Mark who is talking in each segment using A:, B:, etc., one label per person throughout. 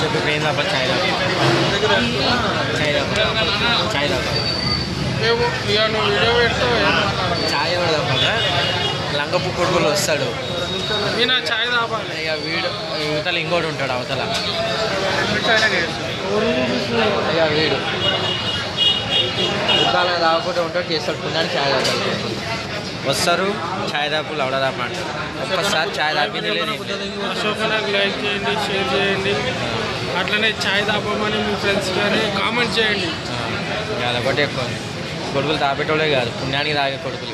A: చెప్పు ఏం తప్ప చాయ్ దాకా చాయ్ దాకా చాయ్ కూడా తప్ప లంగపు కొడుకులు వస్తాడు
B: చాయ్ తాపాలి
A: ఇక వీడు యువతల ఇంకోటి ఉంటాడు అవతల ఇక వీడు యుద్ధాలు తాగకుండా ఉంటాడు చేస్తాడు పుణ్యాన్ని చాయ్ తాగాలి వస్తారు చాయ్ దాపులు అవడదాప అంటారు ఒక్కసారి చాయ్ దాపింది లేదు
B: అశోకనకు లైక్ చేయండి షేర్ చేయండి అట్లనే చాయ్ తాపమని మీ ఫ్రెండ్స్ కానీ కామెంట్ చేయండి
A: అదొకటి ఎక్కువ కొడుకులు తాపేటోళ్ళే కాదు పుణ్యానికి తాగే కొడుకులు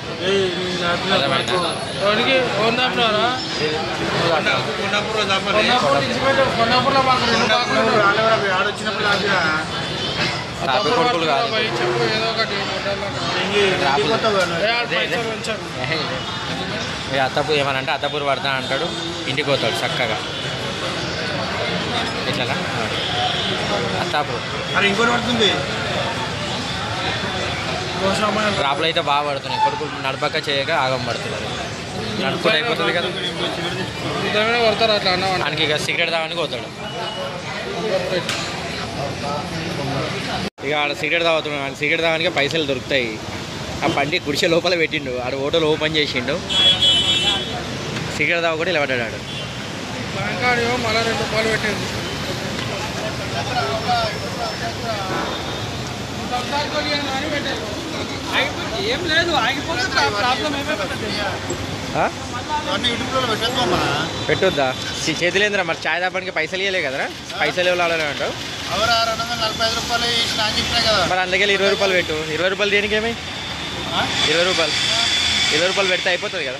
A: తాపే కొడుకులు కాదు అత్తపూర్ ఏమనంటే అత్తపూర్ పడతా అంటాడు ఇంటికి పోతాడు చక్కగా ఇట్లా అత్తాపూర్
B: అది ఇంకోటి పడుతుంది
A: రాపులు అయితే బాగా పడుతున్నాయి కొడుకులు నడపక చేయక ఆగం పడుతున్నారు నడుపుకుంటూ అయిపోతుంది కదా
B: పడతారు అట్లా అన్న
A: ఆయనకి ఇక సిగరెట్ తాగడానికి పోతాడు ఇక ఆడ సిగరెట్ తాగుతున్నాడు ఆయన సిగరెట్ తాగడానికి పైసలు దొరుకుతాయి ఆ బండి గుడిసె లోపల పెట్టిండు ఆడ హోటల్ ఓపెన్ చేసిండు సిగరెట్ తాగకుండా ఇలా పడ్డాడు
B: మళ్ళీ ₹2 పెట్టింది ఏం లేదు ఆగిపోతే ప్రాబ్లం
A: పెట్టొద్దా చేతులేంద్రా మరి చాయ్ తాపడానికి పైసలు ఇవ్వలే కదరా పైసలు ఇవ్వాలి అంటావు మరి అందుకే ₹20 పెట్టు ₹20 దేనికి ఏమి ₹20 పెడితే అయిపోతుంది కదా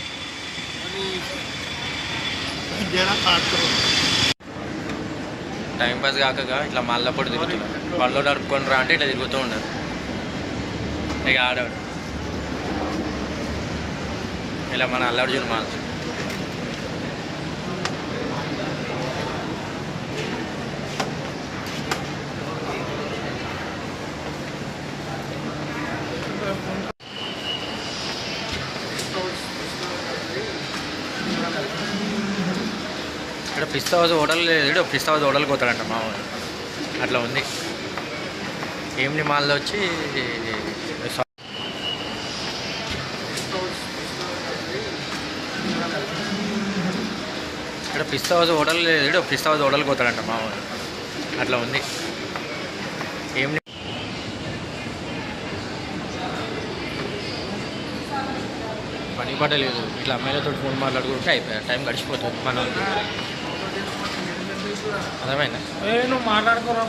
A: టైంపాస్ కాక ఇట్లా మల్లప్పుడు తిరుగుతున్నాడు పళ్ళు నడుపుకొని రా అంటే ఇట్లా తిరుగుతూ ఉండదు ఇక ఆడవాడు ఇలా మన అల్లు అర్జున్ మాల్స్ ఇక్కడ పిస్తా హౌస్ హోటల్ లేదు పిస్తా హౌస్ హోటల్కి పోతాడంట మా అట్లా ఉంది ఏమిటి మాల్లో వచ్చి ఇక్కడ పిస్తా హౌస్ హోటల్ లేదు పిస్తా హౌస్ హోటల్కి పోతాడంట మా అట్లా ఉంది ఏమిటి పని పట్ట లేదు ఇట్లా అమ్మాయిలతో ఫోన్ మాట్లాడుకుంటే అయిపోయాయి టైం గడిచిపోతుంది మన అర్థమైందా
B: నువ్వు మాట్లాడుకోరా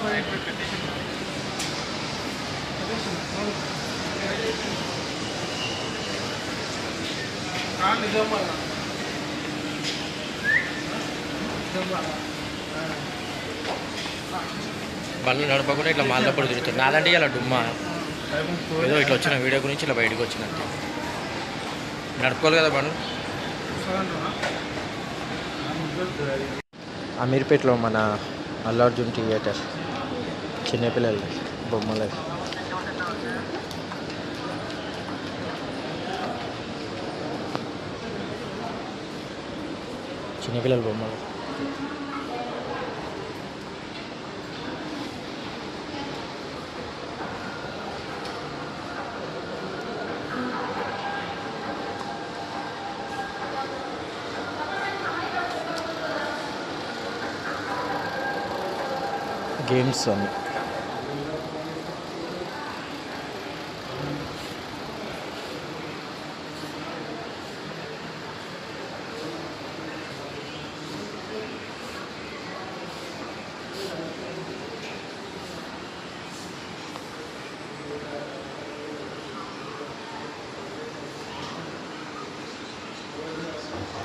A: బండ్లు నడపకుండా ఇట్లా మాల్దప్పుడు తిరుగుతుంది నాదంటే ఇలా డుమ్మా ఏదో ఇట్లా వచ్చిన వీడియో గురించి ఇలా బయటకు వచ్చినట్టు నడుపుకోవాలి కదా బండ్లు అమీర్పేటలో మన అల్లు అర్జున్ థియేటర్ చిన్నపిల్లలు బొమ్మలు చిన్నపిల్లల బొమ్మలు గేమ్స్ అని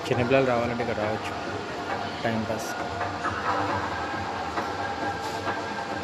A: చిన్నపిల్లలు రావాలంటే ఇక్కడ రావచ్చు టైంపాస్